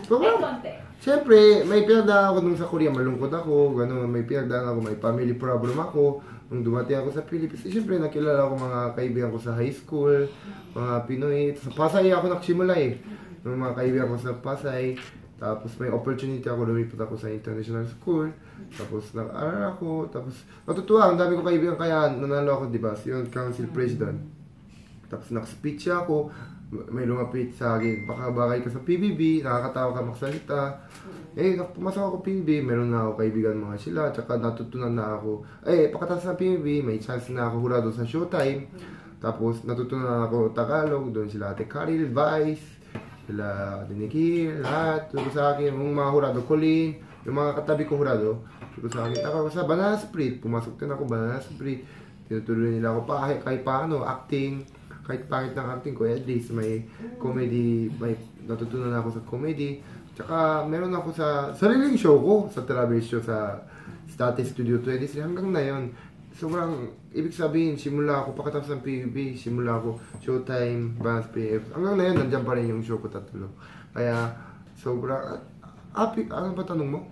So, siyempre, may pinagdaan ako nung sa Korea, malungkot ako, gano'n, may pinagdaan ako, may family problem ako. Nung dumating ako sa Philippines, siyempre nakilala ko mga kaibigan ko sa high school, mga Pinoy. Sa Pasay ako nagsimula eh. Yung mga kaibigan ko sa Pasay. Tapos may opportunity ako, lumipat ako sa international school. Tapos nag-aral ako. Tapos natutuwa, ang dami ko kaibigan kaya nanalo ako, di ba? Yung council president. Tapos nag-speech ako. May lumapit sa akin, baka bagay ka sa PBB, nakakatawa ka magsalita. Eh, pumasok ako PBB, meron na ako kaibigan mga sila, tsaka natutunan na ako. Eh, pagkatapos ng PBB, may chance na ako hurado sa Showtime. Tapos natutunan na ako Tagalog, doon sila Ate Karil, Vice, sila Ate Nikki, lahat. Turo sa akin, yung mga hurado, Colleen, yung mga katabi ko hurado. Turo sa akin, ako sa Banana Split, pumasok din ako Banana Split. Tinutuloy nila ako kahit paano, acting. Kahit pangit ng acting ko, at least may comedy, may natutunan ako sa comedy. Tsaka meron ako sa sariling show ko, sa television show sa State Studio 23 hanggang na yun. Sobrang, ibig sabihin, simula ako pagkatapos ng PBB, simula ako Showtime, Bands PF. Hanggang na yun, nandiyan pa rin yung show ko tatlo. Kaya, sobrang, ano ba tanong mo?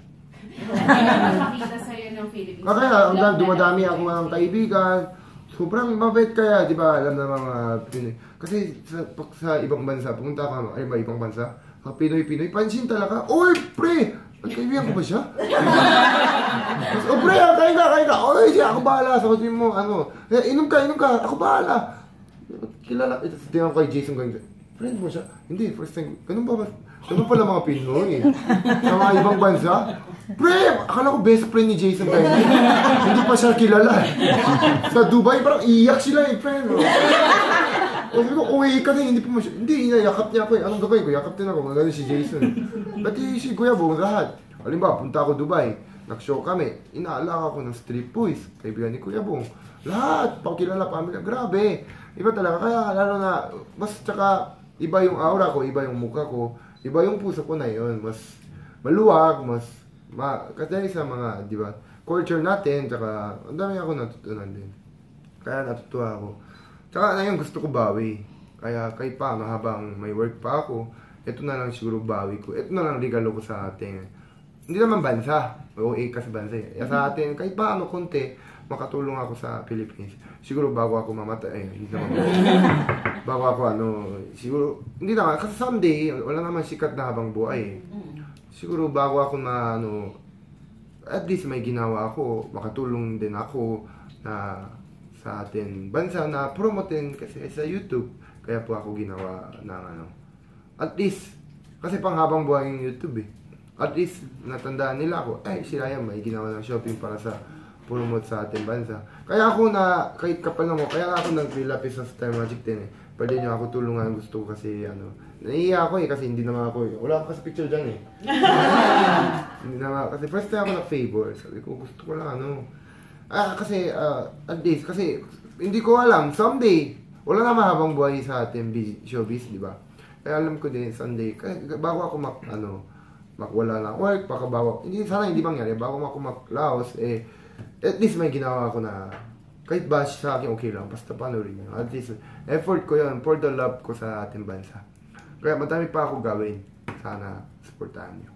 Nakakita sa'yo ng Philippines. Kaya, hanggang dumadami ako ng kaibigan. Sobrang mabait kaya, di ba? Alam na mga Pinoy. Kasi sa ibang bansa, pumunta ka, ay ba ibang bansa? Pinoy, pansin talaga. Oy, pre! Kaibigan ko ba siya? Oh, pre, kain ka. Oy, siya, ako bahala. Sabihin mo, ano, inom ka, ako bahala. Kilala, tingnan ko kay Jason ganyan. Friend mo siya? Hindi, first time. Ganun ba? Ganun pala mga Pinoy. Sa mga ibang bansa. Pre, akala ko best friend ni Jason kayo. Hindi pa siya kilala. Sa Dubai, parang iyak sila eh, friend. O sabi ko, uwi ka na, hindi pa mo siya. Hindi, yakap niya ako eh. Anong gagawin ko? Yakap din ako. Gano'n si Jason. Pati si Kuya Bong, lahat. Halimbawa, punta ako Dubai. Nag-show kami. Inaalala ako ng Street Boys. Kaibigan ni Kuya Bong. Lahat. Pakilala pamilya. Grabe. Iba talaga. Kaya, lalo na, mas tsaka, iba yung aura ko, iba yung mukha ko, iba yung puso ko na yun. Mas maluwag, mas kasi sa mga, di ba, culture natin, tsaka ang dami ako natutunan din. Kaya natutuwa ako. Tsaka na yun, gusto ko bawi. Kaya kahit paano, habang may work pa ako, ito na lang siguro bawi ko. Ito na lang regalo ko sa ating, hindi naman bansa, OA kasi bansa eh. Sa atin, kahit paano, konti, makatulong ako sa Philippines. Siguro bago ako mamatay, hindi naman bago ako siguro, hindi naman, kasi someday, wala naman sikat na habang buhay eh. Siguro bago ako na at least may ginawa ako, makatulong din ako na sa atin bansa na promotin kasi sa YouTube. Kaya po ako ginawa ng at least, kasi pang habang buhay yung YouTube eh. At least natandaan nila ako, si Ryan may ginawa ng shopping para sa promote sa ating bansa. Kaya ako kahit kapal mo, kaya ako nag-relapse sa Star Magic din eh. Pwede nyo ako tulungan, gusto ko kasi naiiya ako eh, kasi hindi naman ako wala ako kasi picture dyan eh. Hindi naman, kasi first time ako na-favor, sabi ko gusto ko lang kasi at least, kasi hindi ko alam, someday, wala na mahabang buhay sa ating showbiz, di ba? Kaya alam ko din, someday, bago ako makwala ng work, sana hindi mangyari, bago ako maklaos, at least may ginawa ako na kahit bash sa akin, okay lang. Basta panoorin nyo. At least, effort ko yun for the love ko sa ating bansa. Kaya madami pa ako gawin. Sana, supportahan nyo.